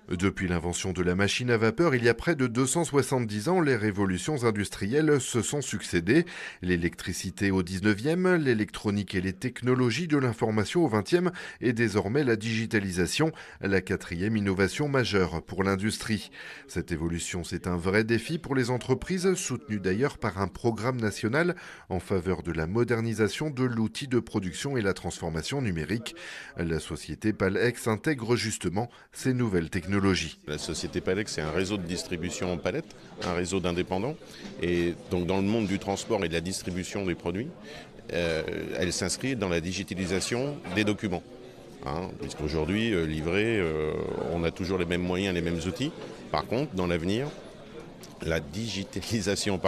Depuis l'invention de la machine à vapeur, il y a près de 270 ans, les révolutions industrielles se sont succédées. L'électricité au 19e, l'électronique et les technologies de l'information au 20e et désormais la digitalisation, la quatrième innovation majeure pour l'industrie. Cette évolution, c'est un vrai défi pour les entreprises, soutenu d'ailleurs par un programme national en faveur de la modernisation de l'outil de production et la transformation numérique. La société Palex intègre justement ces nouvelles technologies. La société Palex, c'est un réseau de distribution en palette, un réseau d'indépendants. Et donc dans le monde du transport et de la distribution des produits, elle s'inscrit dans la digitalisation des documents. Puisqu'aujourd'hui, livré, on a toujours les mêmes moyens, les mêmes outils. Par contre, dans l'avenir, la digitalisation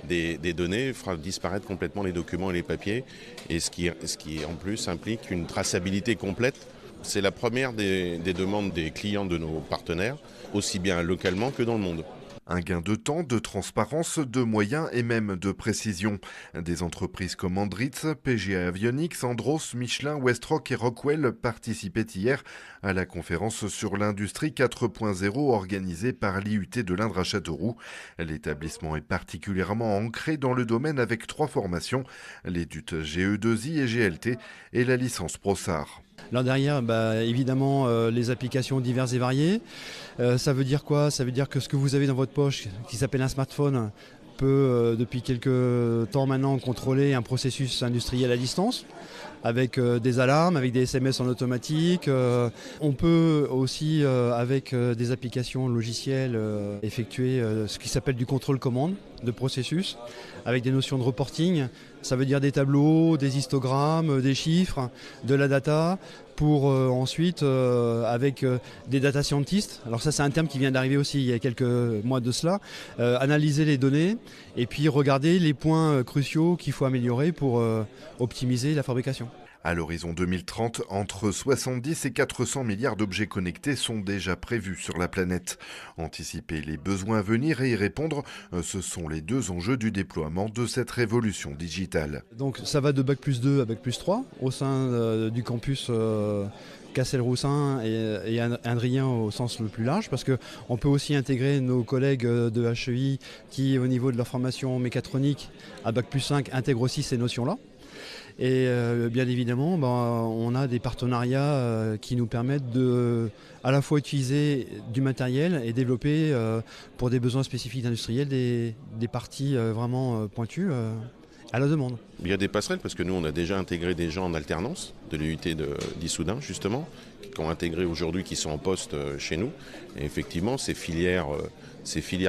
des données fera disparaître complètement les documents et les papiers, et ce qui en plus implique une traçabilité complète. C'est la première des demandes des clients de nos partenaires, aussi bien localement que dans le monde. Un gain de temps, de transparence, de moyens et même de précision. Des entreprises comme Andritz, PGA Avionics, Andros, Michelin, Westrock et Rockwell participaient hier à la conférence sur l'industrie 4.0 organisée par l'IUT de l'Indre à Châteauroux. L'établissement est particulièrement ancré dans le domaine avec 3 formations, les DUT GE2I et GLT et la licence ProSAR. Là derrière, évidemment, les applications diverses et variées. Ça veut dire quoi? Ça veut dire que ce que vous avez dans votre poche, qui s'appelle un smartphone, peut, depuis quelques temps maintenant, contrôler un processus industriel à distance, avec des alarmes, avec des SMS en automatique. On peut aussi, avec des applications logicielles, effectuer ce qui s'appelle du contrôle commande de processus, avec des notions de reporting. Ça veut dire des tableaux, des histogrammes, des chiffres, de la data, pour ensuite, avec des data scientists, alors ça c'est un terme qui vient d'arriver aussi il y a quelques mois de cela, analyser les données et puis regarder les points cruciaux qu'il faut améliorer pour optimiser la fabrication. À l'horizon 2030, entre 70 et 400 milliards d'objets connectés sont déjà prévus sur la planète. Anticiper les besoins à venir et y répondre, ce sont les 2 enjeux du déploiement de cette révolution digitale. Donc ça va de Bac+2 à Bac+3 au sein du campus Cassel-Roussin et Indrien au sens le plus large, parce qu'on peut aussi intégrer nos collègues de HEI qui, au niveau de leur formation mécatronique à Bac+5, intègrent aussi ces notions-là. Et bien évidemment, on a des partenariats qui nous permettent de à la fois utiliser du matériel et développer pour des besoins spécifiques industriels des parties vraiment pointues à la demande. Il y a des passerelles parce que nous on a déjà intégré des gens en alternance de l'UT d'Issoudun justement, qui ont intégré aujourd'hui, qui sont en poste chez nous. Et effectivement ces filières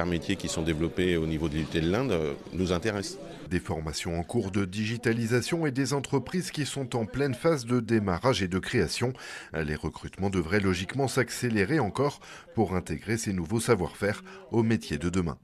métiers qui sont développées au niveau de l'UT de l'Inde nous intéressent. Des formations en cours de digitalisation et des entreprises qui sont en pleine phase de démarrage et de création. Les recrutements devraient logiquement s'accélérer encore pour intégrer ces nouveaux savoir-faire aux métiers de demain.